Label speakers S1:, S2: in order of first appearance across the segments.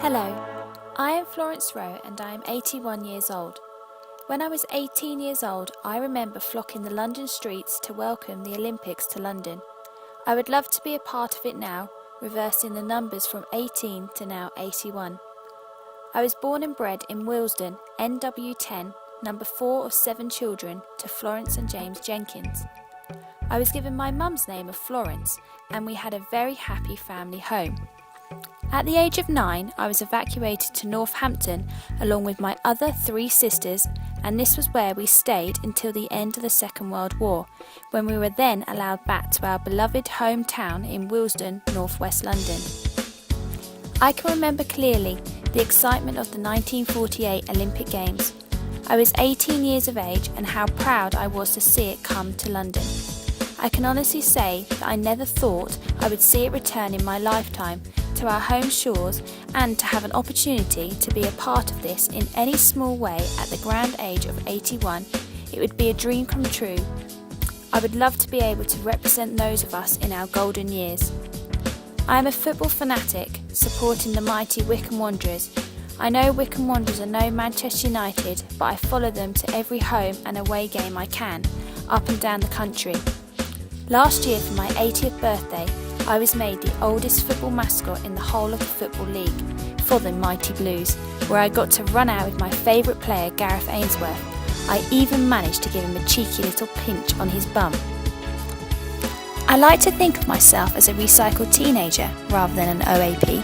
S1: Hello, I am Florence Rowe and I am 81 years old. When I was 18 years old, I remember flocking the London streets to welcome the Olympics to London. I would love to be a part of it now, reversing the numbers from 18 to now 81. I was born and bred in Willesden, NW10, number 4 of 7 children to Florence and James Jenkins. I was given my mum's name of Florence, and we had a very happy family home. At the age of 9, I was evacuated to Northampton along with my other 3 sisters, and this was where we stayed until the end of the Second World War, when we were then allowed back to our beloved hometown in Willesden, northwest London. I can remember clearly the excitement of the 1948 Olympic Games. I was 18 years of age and how proud I was to see it come to London. I can honestly say that I never thought I would see it return in my lifetime to our home shores, and to have an opportunity to be a part of this in any small way at the grand age of 81, it would be a dream come true. I would love to be able to represent those of us in our golden years. I am a football fanatic, supporting the mighty Wycombe Wanderers. I know Wycombe Wanderers are no Manchester United, but I follow them to every home and away game I can, up and down the country. Last year for my 80th birthday, I was made the oldest football mascot in the whole of the Football League for the Mighty Blues, where I got to run out with my favourite player Gareth Ainsworth. I even managed to give him a cheeky little pinch on his bum. I like to think of myself as a recycled teenager rather than an OAP.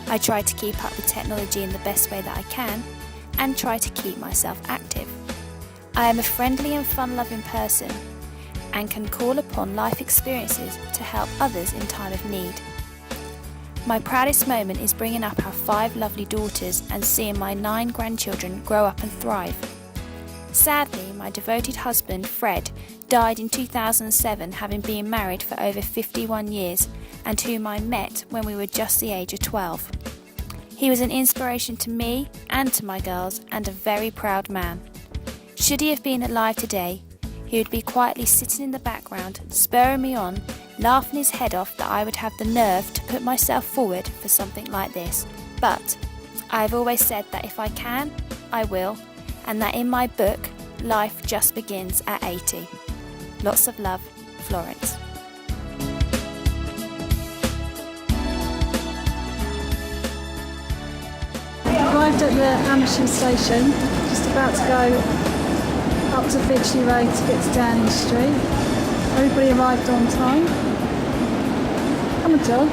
S1: I try to keep up with technology in the best way that I can and try to keep myself active. I am a friendly and fun-loving person and can call upon life experiences to help others in time of need. My proudest moment is bringing up our 5 lovely daughters and seeing my 9 grandchildren grow up and thrive. Sadly, my devoted husband, Fred, died in 2007, having been married for over 51 years, and whom I met when we were just the age of 12. He was an inspiration to me and to my girls, and a very proud man. Should he have been alive today, he would be quietly sitting in the background, spurring me on, laughing his head off that I would have the nerve to put myself forward for something like this. But I have always said that if I can, I will, and that in my book, life just begins at 80. Lots of love, Florence.
S2: Arrived at the Amersham station, just about to go up to Finchley Road to get to Downing Street. Everybody arrived on time. Come on, John.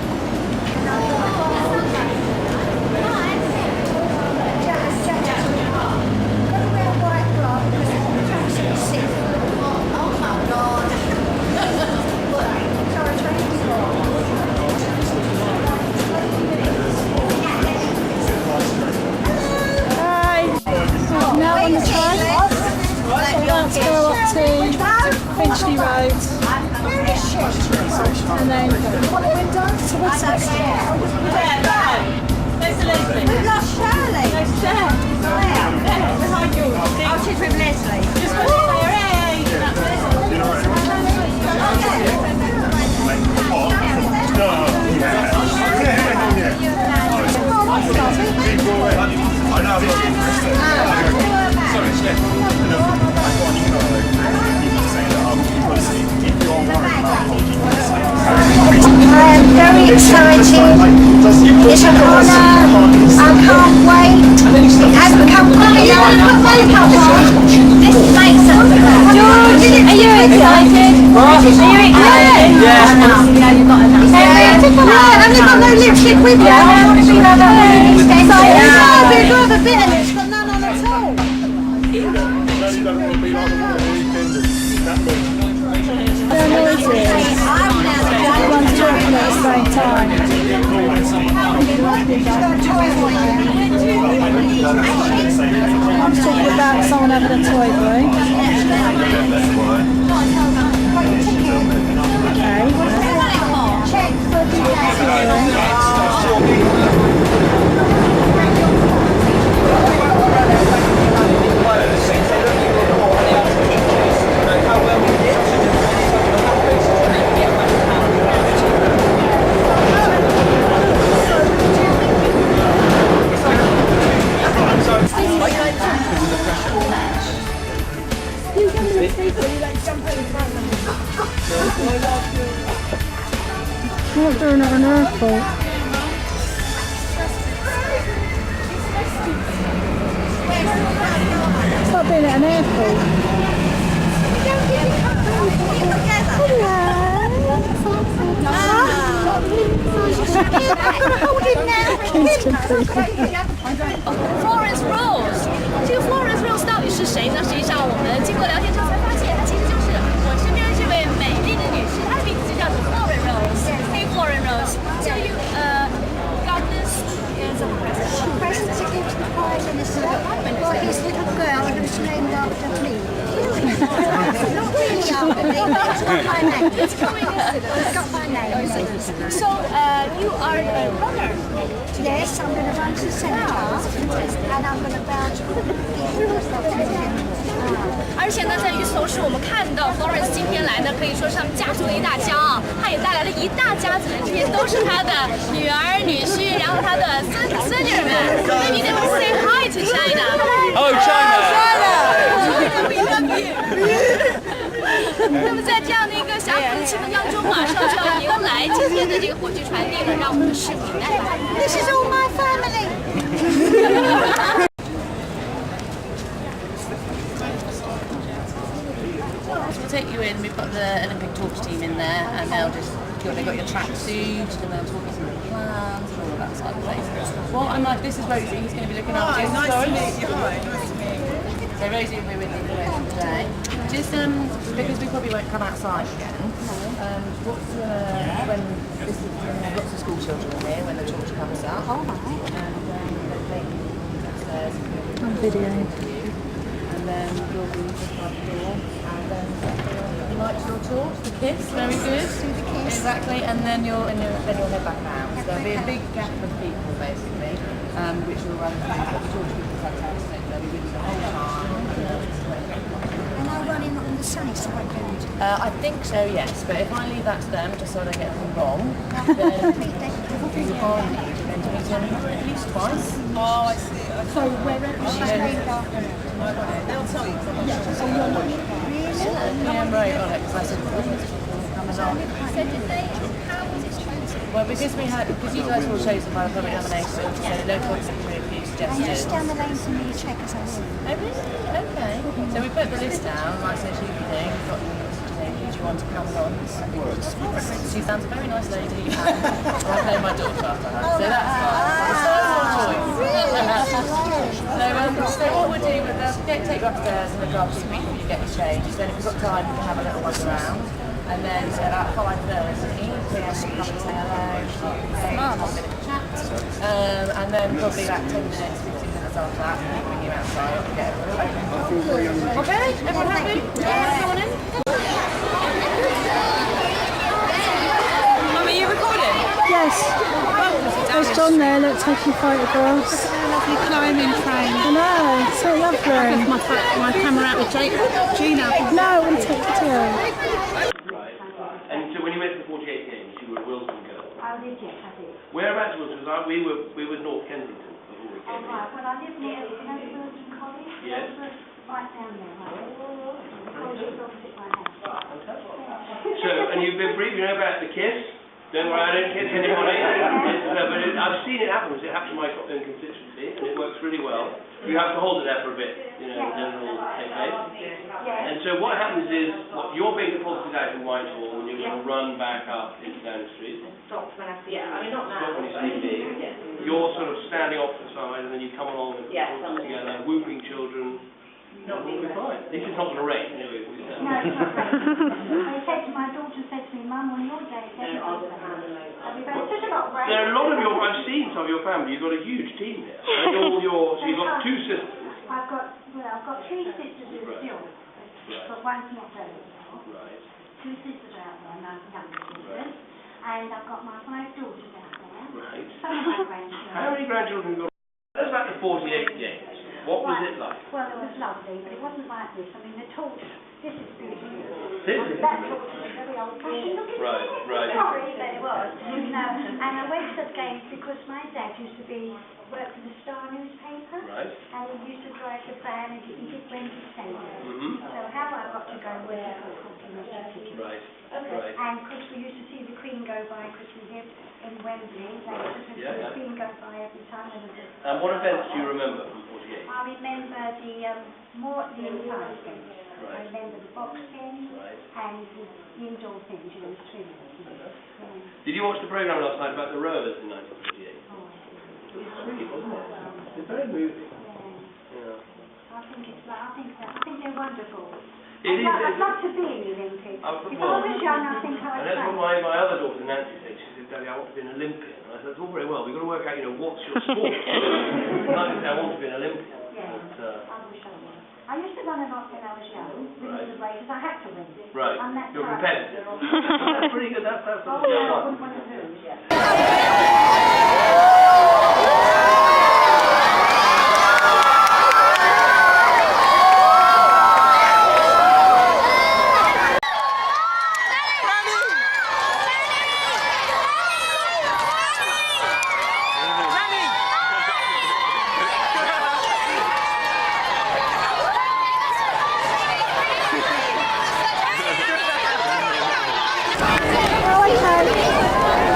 S2: Hi. Now on the train. Let's go up to Finchley Road and then towards Westgate.
S3: We've lost Shirley. Oh, she's with Leslie. Just got to say I am very excited. It's an honour. I can't wait. It has become quite This makes us George, are you excited? Are you excited? Yeah. You've got enough. Have you got no lipstick with you? We've got a bit and it's got none on at all.
S2: They're noisy. Everyone's talking at the same time. I'm talking about someone having a toy break. We're not doing it on airport. It's like being at an airport.
S3: Florence Rose， 这个 Florence Rose 到底是谁呢？实际上，我们经过聊天之后才发现，她其实就是我身边这位美丽的女士，她的名字就叫做 Florence Rose。Hey Florence Rose, so you got this as a present.
S4: Present to give to the prize minister for his little girl who's named after me. Not really after me, but it's got my name. It's got my name.
S3: So you are a runner.
S4: Yes, I'm going to run to the cenotaph and I'm going to bounce with the people.
S3: 而且呢，在与此同时，我们看到 Florence 今天来呢，可以说是他们家族的一大骄傲。她也带来了一大家子人，这些都是她的女儿、女婿，然后她的孙女们。Maybe they will say hi to China.
S5: Oh, China!
S3: China, we love you. 那么在这样的一个祥和的气氛当中，马上就要迎来今天的这个火炬传递了，让我们拭目以待吧。
S4: This is all my family.
S6: We'll take you in. We've got the Olympic torch team in there, and they've got your tracksuit, and they'll talk you through the plans and all of that side of things. Well, I'm like, this is Rosie. He's going to be looking after you.
S7: Nice to meet you. Hi, nice to meet you.
S6: So Rosie will be with you the rest of the day. Just because we probably won't come outside again. When this is lots of school children here when the torch comes up.
S4: All right.
S6: And they'll take you upstairs.
S2: On video.
S6: And then you'll be just by the door, and then you like your torch, the kiss, very good.
S4: Do the kiss.
S6: Exactly, and then you'll head back out. So there'll be a big gap of people basically, which will run through. But the torch will be fantastic. They'll be with you the whole time.
S4: And I run in on the sunny side, don't you?
S6: I think so, yes. But if I leave that to them, just so I don't get anything wrong, then you can't need to meet them at least twice.
S7: Oh, I see.
S4: So wherever she's named after me.
S7: They'll tell you.
S6: Yeah, I'm right on it because I said, coming on.
S3: So did they? How was it chosen?
S6: Well, because you guys were all chosen by the public nomination, so the local secretary of you
S4: And
S6: suggested.
S4: just down the lane from me, you check as I live.
S6: Oh, really? Okay. So we put the list down, like so she'd be doing. We've got who do you want to come on? She sounds a very nice lady, and I know my daughter after her, so that's fine. So more choice. So what we'll do, we'll take you upstairs and look after you before you get your change. Then if we've got time, we can have a little wander around. And then so about 5:30, we'll come and say hello, have a bit of a chat. And then probably about 10 minutes, 15 minutes after that, we'll bring you outside and get everyone open. Okay? Everyone happy? Yeah. Come on in. Mum, are you recording?
S2: Yes. There's John there, look, taking photographs.
S7: Lovely climbing train.
S2: I know, it's so lovely.
S7: My camera out with Gina.
S2: No, I want to take a video.
S8: And so when you went to the 48 games, you were a Wilson girl.
S4: I did, yes, I did.
S8: Whereabouts Wilson? Because we were North Kensington before we came
S4: Right, well, I live near, you know, Wilson College?
S8: Yes.
S4: Right down there, right? The college is opposite my house.
S8: So, and you've been brief, you know about the kiss? Don't worry, I don't kiss anybody. But I've seen it happen, because it happened to my constituency, and it works really well. You have to hold it there for a bit, you know, and then it'll take place. And so what happens is, you're being deposited out in Whitehall, and you're going to run back up into Downing Street.
S6: Stop when I see it. I mean, not now.
S8: Stop when you see me. You're sort of standing off to the side, and then you come along and talk together, whooping children. We'll be fine. This is not going to rain, anyway.
S4: No, it's not right. My daughter said to me, Mum, on your day, it's definitely There's a lot of rain.
S8: There are a lot of I've seen some of your family, you've got a huge team here. And so you've got two sisters.
S4: I've got three sisters who are still, but one's not very well.
S8: Right.
S4: Two sisters are out there, my younger sisters, and I've got my 5 daughters out there.
S8: Right.
S4: Some of my grandchildren.
S8: How many grandchildren have you got? Tell us about the 48 games. What was it like?
S4: Well, it was lovely, but it wasn't like this. I mean, the torch This is beautiful.
S8: This is
S4: That looks very old-fashioned looking.
S8: Right, right.
S4: Sorry, but it was. No, and I went to that game because my dad used to work for the Star newspaper.
S8: Right.
S4: And he used to drive the van and he did Wembley Stadium.
S8: Mm-hmm.
S4: So how I got to go was a ticket.
S8: Right, right.
S4: And of course we used to see the Queen go by because we lived in Wembley. They used to see the Queen go by every time.
S8: And what events do you remember from 48?
S4: I remember the inside things.
S8: Right.
S4: I remember the boxing
S8: Right.
S4: and the indoor things, you know, the swimming.
S8: Did you watch the programme last night about the rowers in 1948?
S4: Oh,
S8: It was sweet, wasn't it? It's very moving. Yeah.
S4: I think they're wonderful.
S8: It is.
S4: I'd love to be in the Olympics. If I was young, I think I
S8: And
S4: would.
S8: that's what my other daughter Nancy said. She said, Daddy, I want to be an Olympian. And I said, it's all very well. We've got to work out, what's your sport? I didn't say I want to be an Olympian.
S4: Yeah,
S8: But,
S4: I wish I was. I used to run a lot when I was young, winning the races. I had to win.
S8: right.
S4: I'm that
S8: You're
S4: type.
S8: competitive. That's pretty good. That's
S4: Oh,
S8: yeah,
S4: yeah, I
S8: fun.
S4: wouldn't want to lose.
S2: Oh, okay.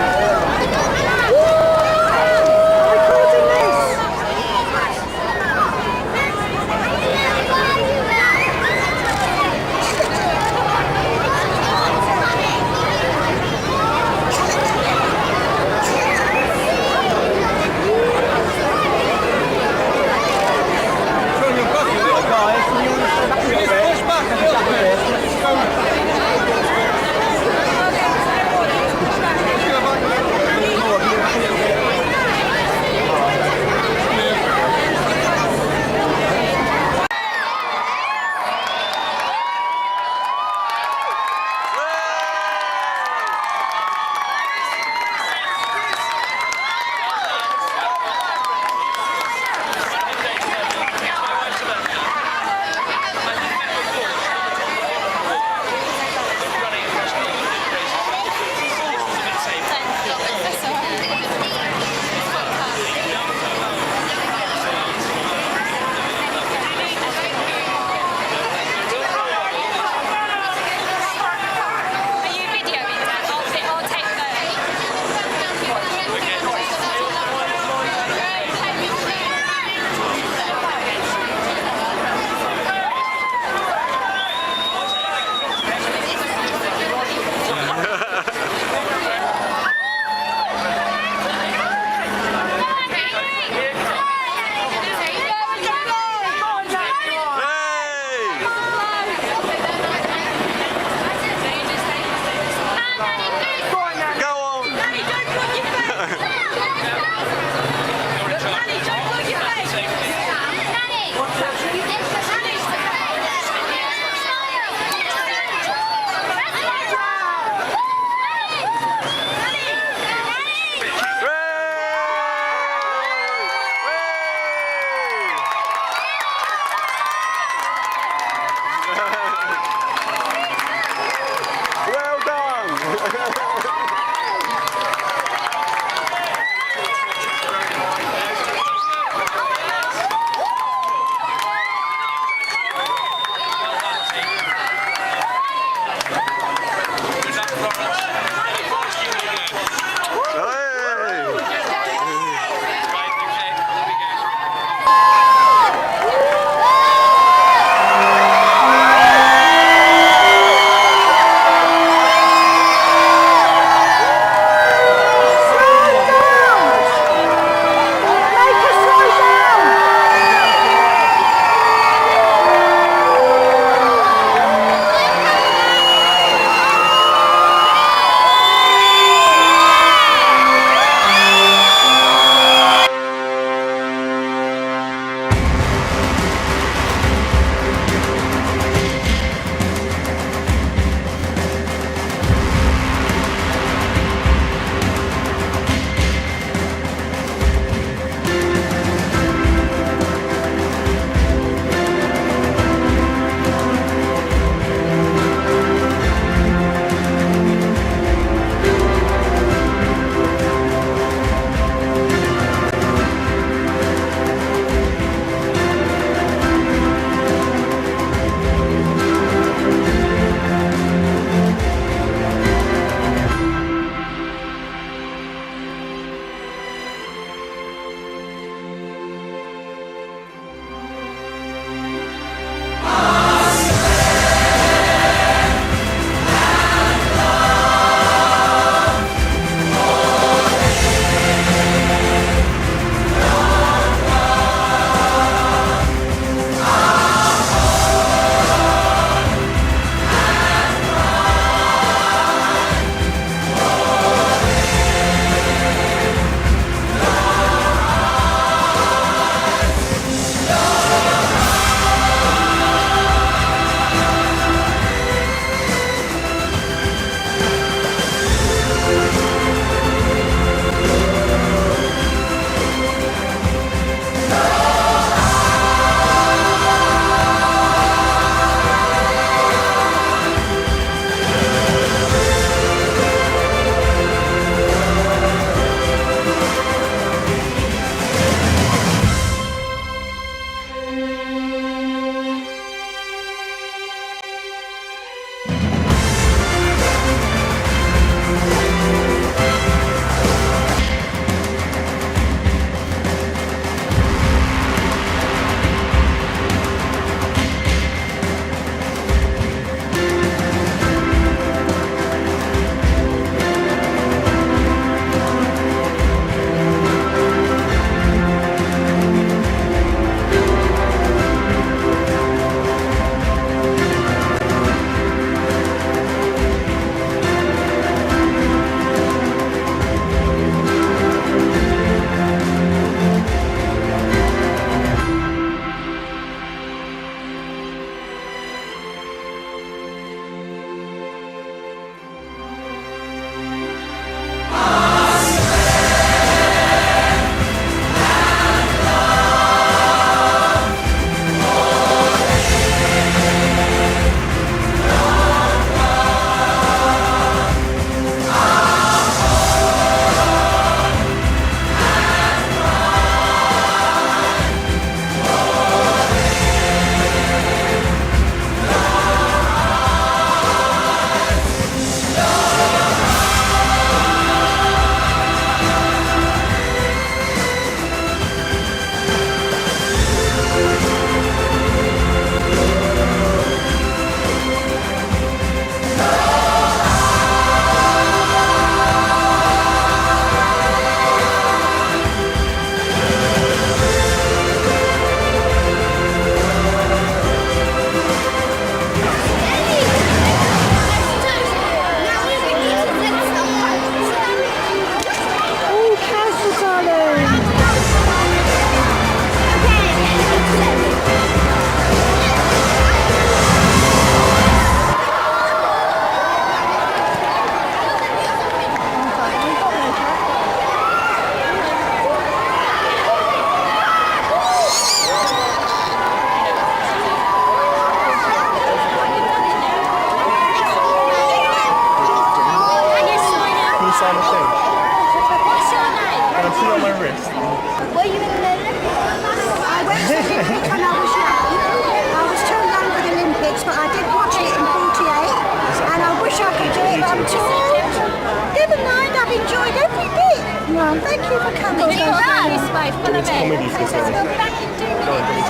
S2: come. Thank you for coming.
S3: It's full of it. We'll be back in 2 minutes.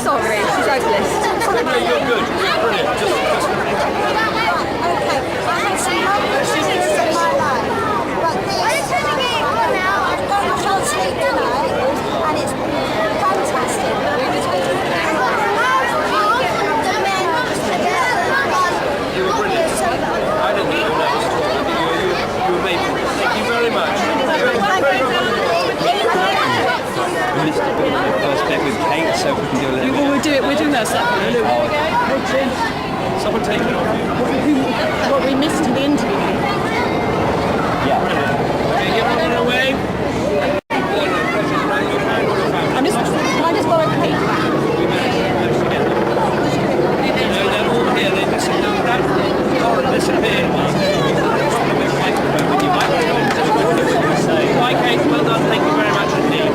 S6: Sorry, she's hopeless.
S8: No, you're good. Brilliant. Just
S4: I had some lovely seasons in my life, but this, I can't sleep tonight, and it's fantastic.
S8: you were brilliant. I didn't even know. You were amazing. Thank you very much.
S5: We missed a bit of the first bit with Kate, so we can do a little bit.
S7: We're doing that separately.
S8: Someone take it off you.
S7: What we missed in the interview.
S5: Yeah.
S8: Okay, give everyone a wave.
S7: Can I just borrow Kate back?
S8: They're all here. They disappeared. Bye, Kate. Well done. Thank you very much indeed.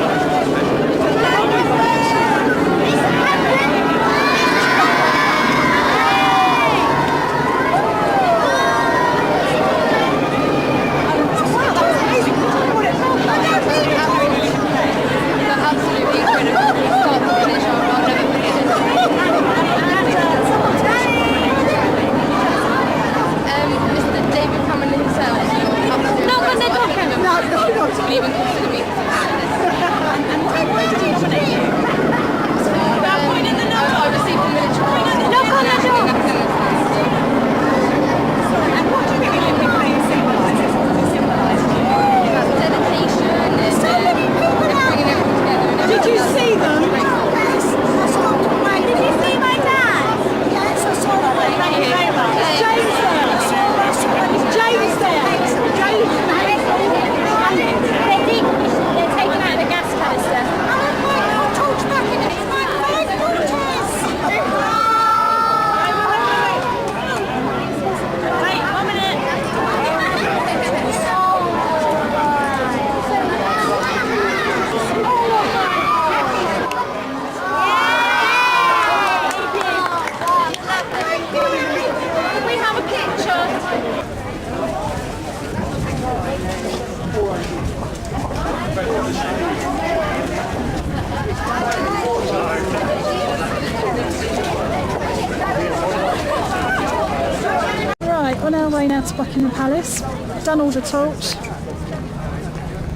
S2: Right, on our way now to Buckingham Palace. Done all the torch.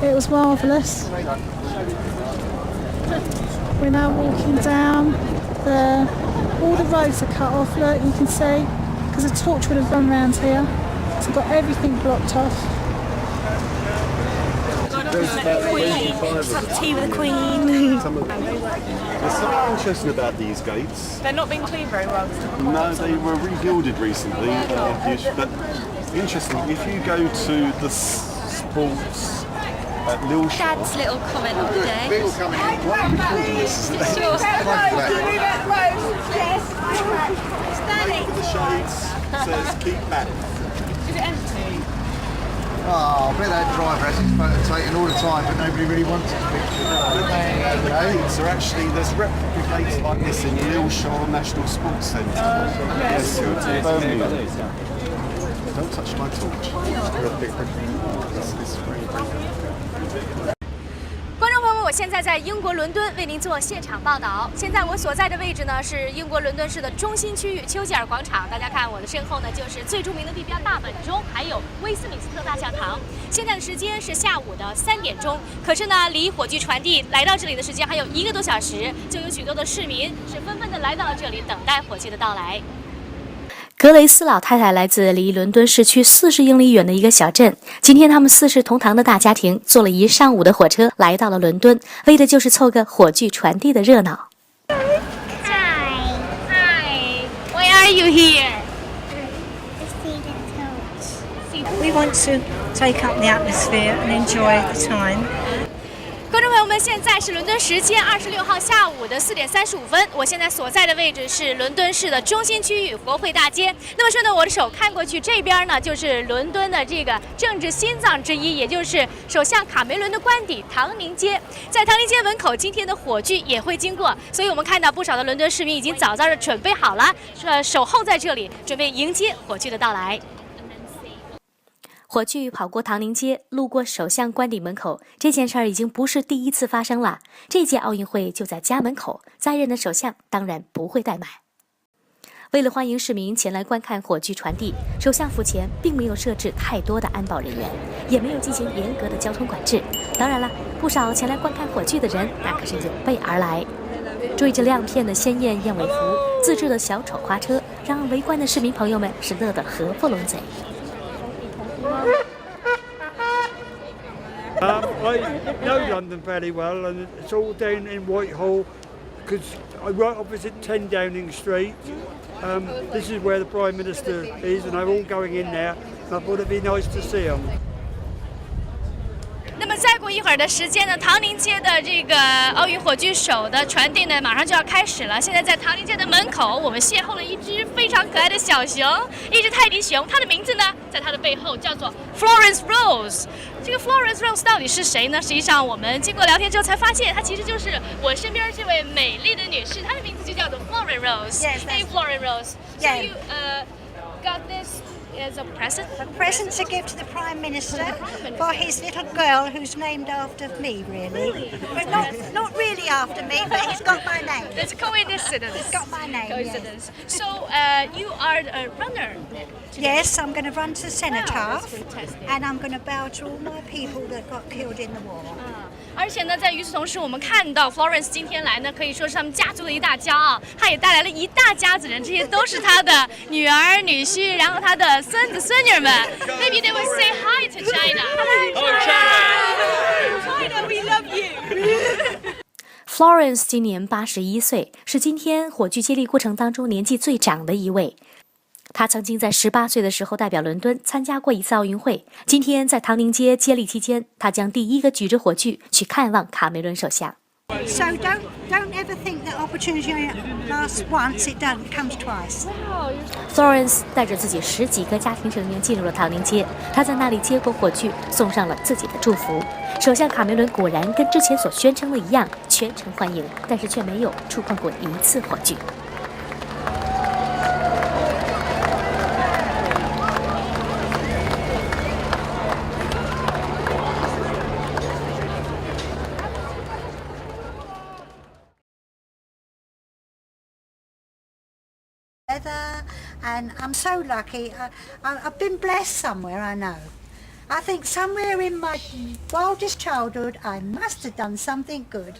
S2: It was marvellous. We're now walking down there. All the roads are cut off, look, you can see, because the torch would have run round here. So we've got everything blocked off.
S3: Have tea with the Queen.
S9: There's something interesting about these gates.
S3: They're not being cleaned very well.
S9: No, they were rebuilded recently. But interesting, if you go to the sports at Lilshire.
S3: Dad's little comment of the day.
S9: People coming in. What are we calling this? Isn't it? The shades says keep back.
S3: Is it empty?
S10: Oh, I bet that driver has his photo taken all the time, but nobody really wants his picture.
S9: The gates are actually, there's replica gates like this in Lilshire National Sports Centre. Yes, Birmingham. Don't touch my torch. This is very
S3: 观众朋友们，我现在在英国伦敦为您做现场报道。现在我所在的位置呢是英国伦敦市的中心区域丘吉尔广场。大家看我的身后呢，就是最著名的地标大本钟，还有威斯敏斯特大教堂。现在的时间是下午的3点钟，可是呢，离火炬传递来到这里的时间还有1个多小时，就有许多的市民是纷纷的来到了这里，等待火炬的到来。
S1: 格雷斯老太太来自离伦敦市区40英里远的一个小镇。今天他们4世同堂的大家庭坐了1上午的火车来到了伦敦，为的就是凑个火炬传递的热闹。
S3: Hi, why are you here?
S4: We want to take up the atmosphere and enjoy the time.
S3: 观众朋友们，现在是伦敦时间26号下午的4点35分。我现在所在的位置是伦敦市的中心区域国会大街。那么顺着我的手看过去，这边呢就是伦敦的这个政治心脏之一，也就是首相卡梅伦的官邸唐宁街。在唐宁街门口，今天的火炬也会经过，所以我们看到不少的伦敦市民已经早早的准备好了，守候在这里，准备迎接火炬的到来。
S11: 火炬跑过唐宁街，路过首相官邸门口，这件事儿已经不是第一次发生了。这届奥运会就在家门口，在任的首相当然不会怠慢。为了欢迎市民前来观看火炬传递，首相府前并没有设置太多的安保人员，也没有进行严格的交通管制。当然了，不少前来观看火炬的人那可是有备而来，缀着亮片的鲜艳燕尾服，自制的小丑花车，让围观的市民朋友们是乐得合不拢嘴。
S12: I know London fairly well, and it's all down in Whitehall because I work opposite 10 Downing Street. This is where the Prime Minister is, and they're all going in there, and I thought it'd be nice to see them.
S3: 那么再过一会儿的时间呢，唐宁街的这个奥运火炬手的传递呢，马上就要开始了。现在在唐宁街的门口，我们邂逅了一只非常可爱的小熊，一只泰迪熊。它的名字呢，在它的背后叫做 Florence Rowe。这个 Florence Rowe 到底是谁呢？实际上，我们经过聊天之后才发现，她其实就是我身边这位美丽的女士，她的名字就叫做 Florence Rowe。Yes. Hey, Florence Rowe.
S4: Yeah.
S3: So you got this as a present?
S4: A present to give to the Prime Minister for his little girl who's named after me, really. But not really after me, but he's got my name.
S3: It's a coincidence.
S4: He's got my name,
S3: Coincidence. So you are a runner.
S4: Yes, I'm going to run to the cenotaph,
S3: fantastic.
S4: and I'm going to bow to all my people that got killed in the war.
S3: 而且呢，在与此同时，我们看到 Florence 今天来呢，可以说是他们家族的一大骄傲。她也带来了一大家子人，这些都是她的女儿、女婿，然后她的孙子、孙女们。Maybe they will say hi to China. Hello, China. China, we love you.
S11: Florence 今年81岁，是今天火炬接力过程当中年纪最长的一位。他曾经在18岁的时候代表伦敦参加过一次奥运会。今天在唐宁街接力期间，他将第一个举着火炬去看望卡梅伦首相。
S4: So don't ever think that opportunity lasts once, it comes twice.
S11: Florence 带着自己10几个家庭成员进入了唐宁街，他在那里接过火炬，送上了自己的祝福。首相卡梅伦果然跟之前所宣称的一样，全程欢迎，但是却没有触碰过一次火炬。
S4: And I'm so lucky. I've been blessed somewhere, I know. I think somewhere in my wildest childhood I must have done something good.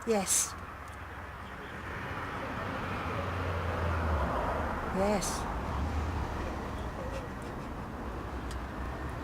S4: Yes. Yes.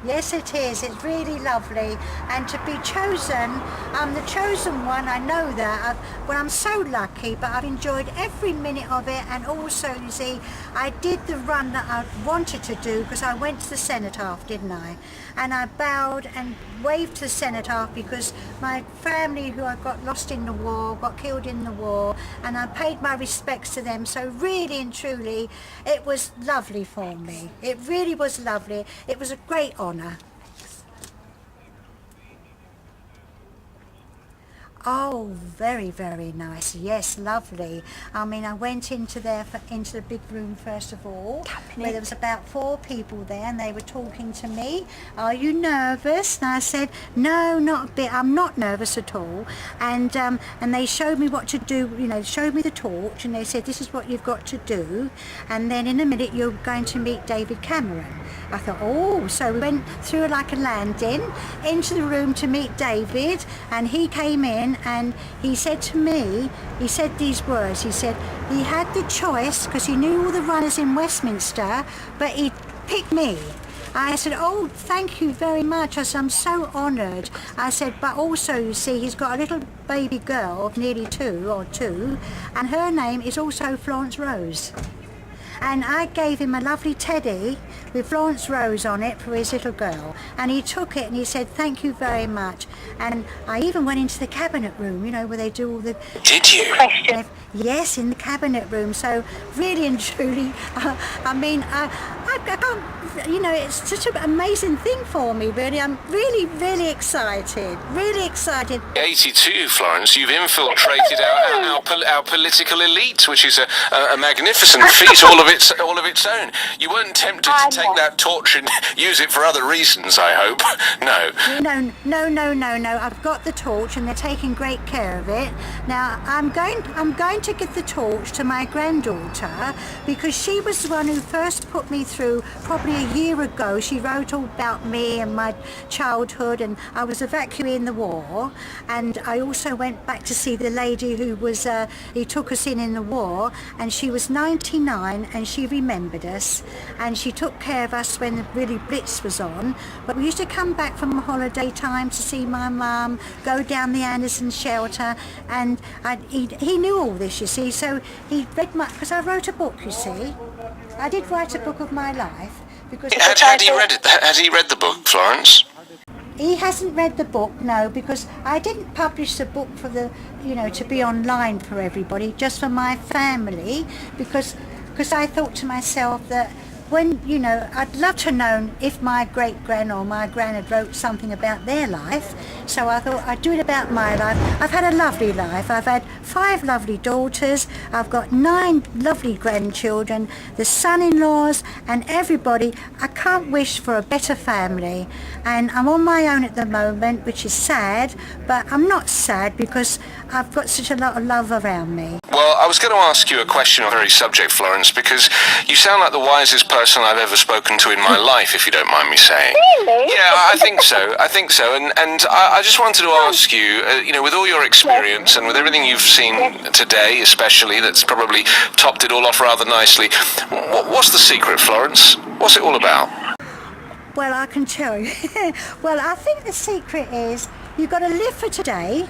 S4: Yes, it is. It's really lovely. And to be chosen, I'm the chosen one, I know that. I'm so lucky, but I've enjoyed every minute of it. And also, you see, I did the run that I wanted to do because I went to the cenotaph, didn't I? And I bowed and waved to the cenotaph because my family who I got lost in the war, got killed in the war, and I paid my respects to them. So really and truly, it was lovely for me. It really was lovely. It was a great honour. Oh, very, very nice. Yes, lovely. I mean, I went into the big room first of all, where there was about 4 people there, and they were talking to me. Are you nervous? And I said, no, not a bit. I'm not nervous at all. And they showed me what to do. You know, showed me the torch, and they said, this is what you've got to do. And then in a minute, you're going to meet David Cameron. I thought, oh, so we went through like a landing into the room to meet David, and he came in and he said to me, he said these words, he said he had the choice because he knew all the runners in Westminster, but he picked me. I said, oh, thank you very much. I said, I'm so honoured. I said, but also, you see, he's got a little baby girl of nearly 2, and her name is also Florence Rowe. and I gave him a lovely teddy with Florence Rose on it for his little girl, and he took it and he said thank you very much. And I even went into the cabinet room, you know, where they do all the...
S13: Did you?
S4: Yes, in the cabinet room. So really and truly, I mean, I can't, you know, it's such an amazing thing for me, really. I'm really, really excited, really excited.
S13: 82, Florence, you've infiltrated our political elite, which is a magnificent feat all of its own. You weren't tempted to take that torch and use it for other reasons, I hope. No.
S4: No. I've got the torch, and they're taking great care of it. Now I'm going to give the torch to my granddaughter, because she was the one who first put me through. Probably a year ago, she wrote all about me and my childhood, and I was evacuated in the war. And I also went back to see the lady who was he took us in the war, and she was 99, and she remembered us, and she took care of us when the really Blitz was on. But we used to come back from holiday time to see my mum, go down the Anderson shelter, and he knew all this, you see, so he read because I wrote a book, you see. I did write a book of my life. Because
S13: Had he read it? Had he read the book, Florence?
S4: He hasn't read the book, no, because I didn't publish the book for the, you know, to be online for everybody, just for my family, because I thought to myself that when, you know, I'd love to know if my great-gran or my gran had wrote something about their life, so I thought I'd do it about my life. I've had a lovely life. I've had 5 lovely daughters. I've got 9 lovely grandchildren, the son-in-laws and everybody. I can't wish for a better family. And I'm on my own at the moment, which is sad, but I'm not sad because I've got such a lot of love around me.
S13: Well, I was going to ask you a question on the very subject, Florence, because you sound like the wisest person I've ever spoken to in my life, if you don't mind me saying.
S3: Really?
S13: Yeah, I think so. And I just wanted to ask you, you know, with all your experience and with everything you've seen today, especially, that's probably topped it all off rather nicely, what's the secret, Florence? What's it all about?
S4: Well, I can tell you. Well, I think the secret is you've got to live for today.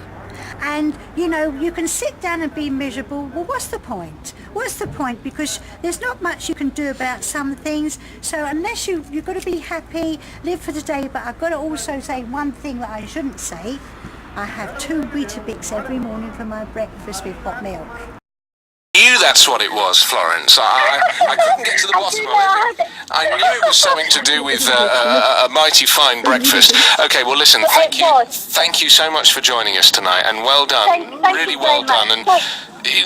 S4: And, you know, you can sit down and be miserable. Well, what's the point? What's the point? Because there's not much you can do about some things. So unless you've got to be happy, live for today. But I've got to also say one thing that I shouldn't say. I have 2 Weetabix every morning for my breakfast with hot milk.
S13: That's what it was, Florence. I couldn't get to the bottom of it. I knew it was something to do with a mighty fine breakfast. Okay, well listen, thank you so much for joining us tonight, and well done, really well done. And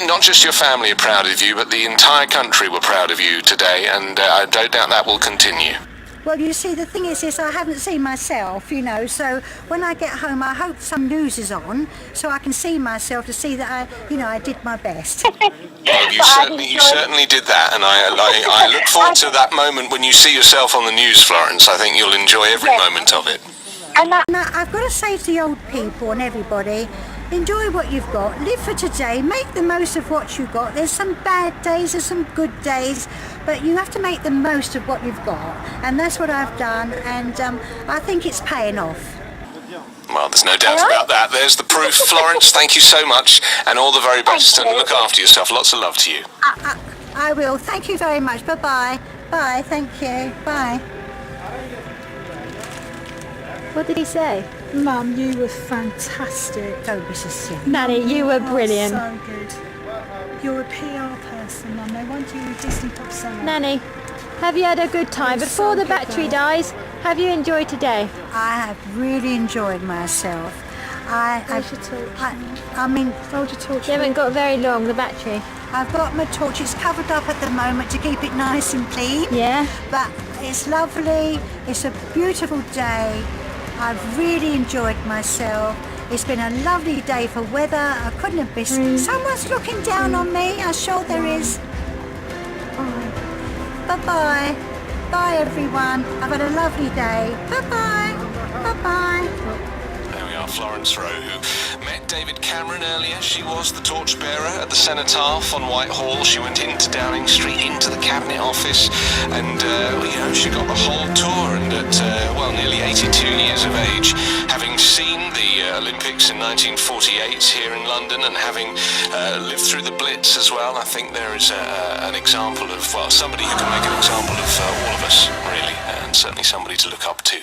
S13: not just your family are proud of you, but the entire country were proud of you today, and I don't doubt that will continue.
S4: Well, you see, the thing is I haven't seen myself, you know, so when I get home, I hope some news is on, so I can see myself to see that I did my best.
S13: Well, you certainly did that, and I look forward to that moment when you see yourself on the news, Florence. I think you'll enjoy every moment of it.
S4: And I've got to say to the old people and everybody, enjoy what you've got, live for today, make the most of what you've got. There's some bad days, there's some good days, but you have to make the most of what you've got, and that's what I've done, and I think it's paying off.
S13: Well, there's no doubt about that. There's the proof. Florence, thank you so much, and all the very best, and look after yourself. Lots of love to you.
S4: I will. Thank you very much. Bye-bye. Bye. Thank you. Bye.
S1: What did he say?
S2: Mum, you were fantastic.
S4: Don't be so silly.
S1: Nanny, you were brilliant.
S2: So good. You're a PR person, Mum. They want you a Disney top seller.
S1: Nanny, have you had a good time? Before the battery dies, have you enjoyed today?
S4: I have really enjoyed myself.
S2: Hold your torch. Hold your torch.
S1: You haven't got very long, the battery.
S4: I've got my torch. It's covered up at the moment to keep it nice and clean.
S1: Yeah.
S4: But it's lovely. It's a beautiful day. I've really enjoyed myself. It's been a lovely day for weather. I couldn't have missed. Someone's looking down on me. I'm sure there is. Bye-bye. Bye, everyone. I've had a lovely day. Bye-bye. Bye-bye.
S13: There we are. our Florence Rowe, who met David Cameron earlier. She was the torchbearer at the Cenotaph on Whitehall. She went into Downing Street, into the Cabinet Office, and she got the whole tour. And at nearly 82 years of age, having seen the Olympics in 1948 here in London, and having lived through the Blitz as well, I think there is an example of somebody who can make an example of all of us, really, and certainly somebody to look up to.